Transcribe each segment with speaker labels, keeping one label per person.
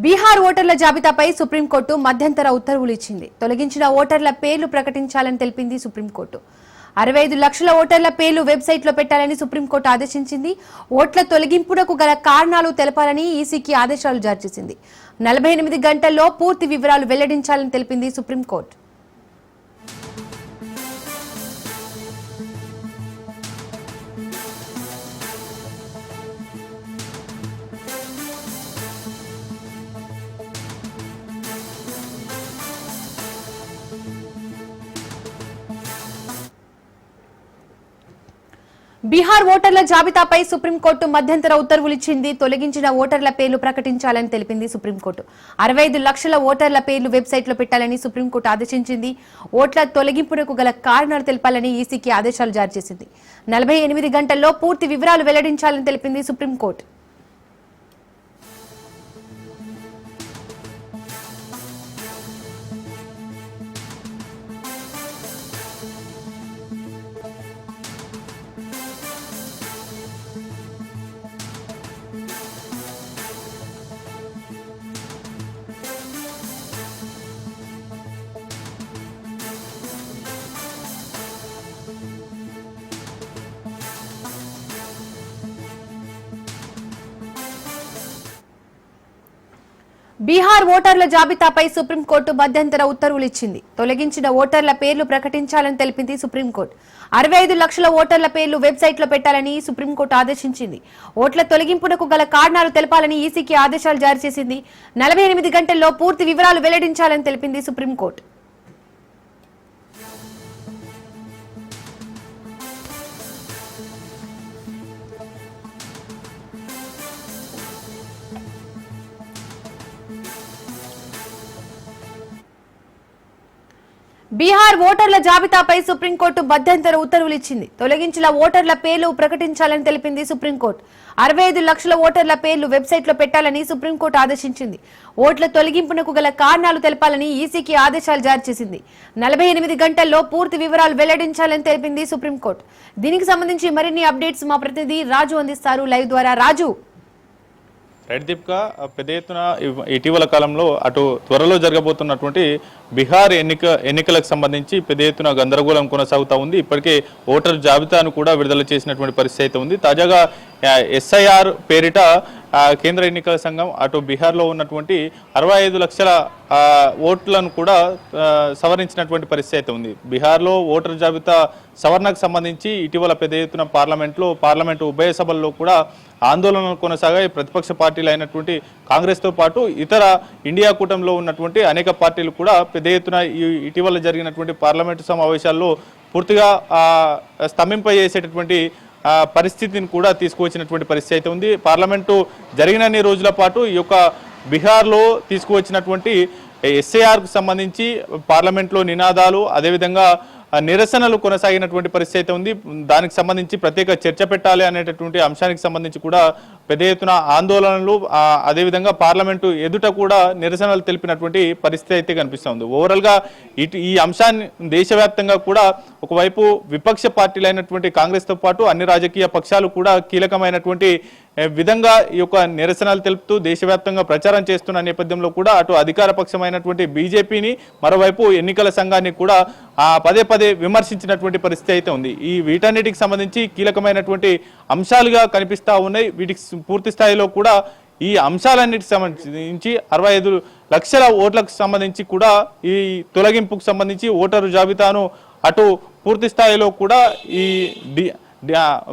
Speaker 1: బీహార్ ఓటర్ల జాబితాపై సుప్రీంకోర్టు మధ్యంతర ఉత్తర్వులు ఇచ్చింది. తొలగించిన ఓటర్ల పేర్లు ప్రకటించాలని తెలిపింది సుప్రీంకోర్టు. 65 లక్షల ఓటర్ల పేర్లు వెబ్సైట్లో పెట్టాలని సుప్రీంకోర్టు ఆదేశించింది. ఓట్ల తొలగింపునకు గల కారణాలు తెలపాలని ఈసీకి ఆదేశాలు జారీ చేసింది. 48 గంటల్లో పూర్తి వివరాలు వెల్లడించాలని తెలిపింది సుప్రీంకోర్టు. బీహార్ ఓటర్ల జాబితాపై సుప్రీంకోర్టు మధ్యంతర ఉత్తర్వులు ఇచ్చింది. తొలగించిన ఓటర్ల పేర్లు ప్రకటించాలని తెలిపింది సుప్రీంకోర్టు. 65 లక్షల ఓటర్ల పేర్లు వెబ్సైట్లో పెట్టాలని సుప్రీంకోర్టు ఆదేశించింది. ఓట్ల తొలగింపునకు గల కారణాలు తెలపాలని ఈసీకి ఆదేశాలు జారీ చేసింది. 48 గంటల్లో పూర్తి వివరాలు వెల్లడించాలని తెలిపింది సుప్రీంకోర్టు. బీహార్ ఓటర్ల జాబితాపై సుప్రీంకోర్టు మధ్యంతర ఉత్తర్వులు ఇచ్చింది. తొలగించిన ఓటర్ల పేర్లు ప్రకటించాలని తెలిపింది సుప్రీంకోర్టు. 65 లక్షల ఓటర్ల పేర్లు వెబ్సైట్లో పెట్టాలని సుప్రీంకోర్టు ఆదేశించింది. ఓట్ల తొలగింపునకు గల కారణాలు తెలపాలని ఈసీకి ఆదేశాలు జారీ చేసింది. 48 గంటల్లో పూర్తి వివరాలు వెల్లడించాలని తెలిపింది సుప్రీంకోర్టు. బీహార్ ఓటర్ల జాబితాపై సుప్రీంకోర్టు మధ్యంతర ఉత్తర్వులు ఇచ్చింది. తొలగించిన ఓటర్ల పేర్లు ప్రకటించాలని తెలిపింది సుప్రీంకోర్టు. 65 లక్షల ఓటర్ల పేర్లు వెబ్సైట్లో పెట్టాలని సుప్రీంకోర్టు ఆదేశించింది. ఓట్ల తొలగింపునకు గల కారణాలు తెలపాలని ఈసీకి ఆదేశాలు జారీ చేసింది. 48 గంటల్లో పూర్తి వివరాలు వెల్లడించాలని తెలిపింది సుప్రీంకోర్టు. దీనికి సంబంధించి మరిన్ని అప్డేట్స్ మా ప్రతినిధి రాజు అందిస్తారు లైవ్ ద్వారా. రాజు,
Speaker 2: రైట్ దీపిక, పెద్ద ఎత్తున ఇటీవల కాలంలో అటు త్వరలో జరగబోతున్నటువంటి బీహార్ ఎన్నికలకు సంబంధించి పెద్ద ఎత్తున గందరగోళం కొనసాగుతూ ఉంది. ఇప్పటికే ఓటర్ జాబితాను కూడా విడుదల చేసినటువంటి పరిస్థితి అయితే ఉంది. తాజాగా ఎస్ఐఆర్ పేరిట కేంద్ర ఎన్నికల సంఘం అటు బీహార్లో ఉన్నటువంటి 65 లక్షల ఓట్లను కూడా సవరించినటువంటి పరిస్థితి అయితే ఉంది. బీహార్లో ఓటర్ జాబితా సవరణకు సంబంధించి ఇటీవల పెద్ద ఎత్తున పార్లమెంటు ఉభయ సభల్లో కూడా ఆందోళనలు కొనసాగాయి. ప్రతిపక్ష పార్టీలు అయినటువంటి కాంగ్రెస్తో పాటు ఇతర ఇండియా కూటమిలో ఉన్నటువంటి అనేక పార్టీలు కూడా పెద్ద ఎత్తున ఇటీవల జరిగినటువంటి పార్లమెంటు సమావేశాల్లో పూర్తిగా స్తంభింపజేసేటటువంటి పరిస్థితిని కూడా తీసుకువచ్చినటువంటి పరిస్థితి అయితే ఉంది. పార్లమెంటు జరిగినన్ని రోజుల పాటు ఈ యొక్క బీహార్లో తీసుకువచ్చినటువంటి ఎస్ఐఆర్కు సంబంధించి పార్లమెంట్లో నినాదాలు, అదేవిధంగా నిరసనలు కొనసాగినటువంటి పరిస్థితి అయితే ఉంది. దానికి సంబంధించి ప్రత్యేక చర్చ పెట్టాలి అనేటటువంటి అంశానికి సంబంధించి కూడా పెద్ద ఎత్తున ఆందోళనలు, అదేవిధంగా పార్లమెంటు ఎదుట కూడా నిరసనలు తెలిపినటువంటి పరిస్థితి అయితే కనిపిస్తుంది. ఓవరాల్గా ఈ అంశాన్ని దేశవ్యాప్తంగా కూడా ఒకవైపు విపక్ష పార్టీలు అయినటువంటి కాంగ్రెస్తో పాటు అన్ని రాజకీయ పక్షాలు కూడా కీలకమైనటువంటి విధంగా ఈ యొక్క నిరసనలు తెలుపుతూ దేశవ్యాప్తంగా ప్రచారం చేస్తున్న నేపథ్యంలో కూడా అటు అధికార పక్షమైనటువంటి బీజేపీని, మరోవైపు ఎన్నికల సంఘాన్ని కూడా పదే పదే విమర్శించినటువంటి పరిస్థితి అయితే ఉంది. వీటన్నిటికి సంబంధించి కీలకమైనటువంటి అంశాలుగా కనిపిస్తూ ఉన్నాయి. వీటికి పూర్తి స్థాయిలో కూడా ఈ అంశాలన్నిటికి సంబంధించి 65 లక్షల ఓట్లకు సంబంధించి కూడా ఈ తొలగింపుకు సంబంధించి ఓటరు జాబితాను అటు పూర్తి స్థాయిలో కూడా ఈ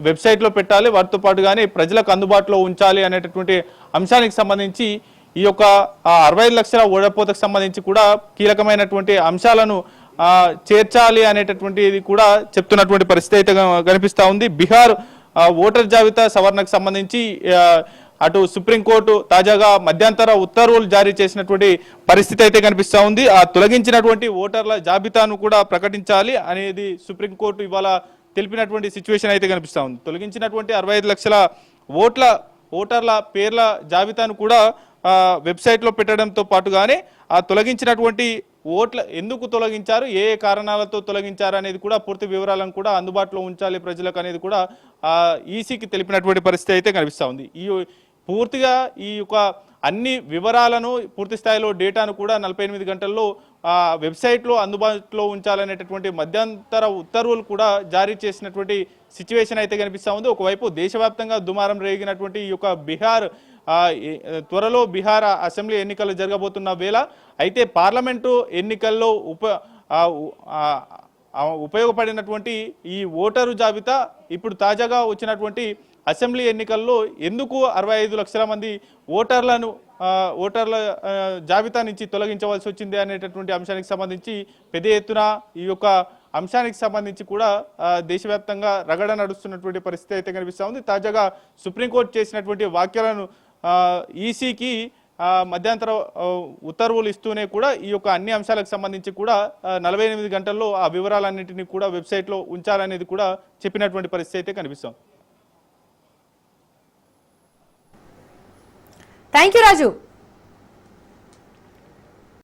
Speaker 2: వెబ్సైట్లో పెట్టాలి, వాటితో పాటుగానే ప్రజలకు అందుబాటులో ఉంచాలి అనేటటువంటి అంశానికి సంబంధించి ఈ యొక్క 65 లక్షల ఓడపోతకు సంబంధించి కూడా కీలకమైనటువంటి అంశాలను చేర్చాలి అనేటటువంటిది కూడా చెప్తున్నటువంటి పరిస్థితి అయితే కనిపిస్తూ ఉంది. బీహార్ ఓటర్ జాబితా సవరణకు సంబంధించి అటు సుప్రీంకోర్టు తాజాగా మధ్యంతర ఉత్తర్వులు జారీ చేసినటువంటి పరిస్థితి అయితే కనిపిస్తూ ఉంది. ఆ తొలగించినటువంటి ఓటర్ల జాబితాను కూడా ప్రకటించాలి అనేది సుప్రీంకోర్టు ఇవాళ తెలిపినటువంటి సిచ్యువేషన్ అయితే కనిపిస్తూ ఉంది. తొలగించినటువంటి 65 లక్షల ఓటర్ల పేర్ల జాబితాను కూడా వెబ్సైట్లో పెట్టడంతో పాటుగానే ఆ తొలగించినటువంటి ఓట్ల ఎందుకు తొలగించారు, ఏ కారణాలతో తొలగించారు అనేది కూడా పూర్తి వివరాలను కూడా అందుబాటులో ఉంచాలి ప్రజలకు అనేది కూడా ఈసీకి తెలిపినటువంటి పరిస్థితి అయితే కనిపిస్తూ ఉంది. పూర్తిగా ఈ యొక్క అన్ని వివరాలను పూర్తి స్థాయిలో డేటాను కూడా 48 గంటల్లో వెబ్సైట్లో అందుబాటులో ఉంచాలనేటటువంటి మధ్యంతర ఉత్తర్వులు కూడా జారీ చేసినటువంటి సిచ్యువేషన్ అయితే కనిపిస్తూ ఉంది. ఒకవైపు దేశవ్యాప్తంగా దుమారం రేగినటువంటి ఈ యొక్క బీహార్ త్వరలో బీహార్ అసెంబ్లీ ఎన్నికలు జరగబోతున్న వేళ అయితే పార్లమెంటు ఎన్నికల్లో ఉపయోగపడినటువంటి ఈ ఓటరు జాబితా ఇప్పుడు తాజాగా వచ్చినటువంటి అసెంబ్లీ ఎన్నికల్లో ఎందుకు 65 లక్షల మంది ఓటర్ల జాబితా నుంచి తొలగించవలసి వచ్చింది అనేటటువంటి అంశానికి సంబంధించి పెద్ద ఎత్తున ఈ యొక్క అంశానికి సంబంధించి కూడా దేశవ్యాప్తంగా రగడ నడుస్తున్నటువంటి పరిస్థితి అయితే కనిపిస్తూ ఉంది. తాజాగా సుప్రీంకోర్టు చేసినటువంటి వ్యాఖ్యలను ఈసీకి మధ్యంతర ఉత్తర్వులు ఇస్తూనే కూడా ఈ యొక్క అన్ని అంశాలకు సంబంధించి కూడా 48 గంటల్లో ఆ వివరాలన్నింటినీ కూడా వెబ్సైట్లో ఉంచాలనేది కూడా చెప్పినటువంటి పరిస్థితి అయితే కనిపిస్తుంది.
Speaker 1: Thank you Raju.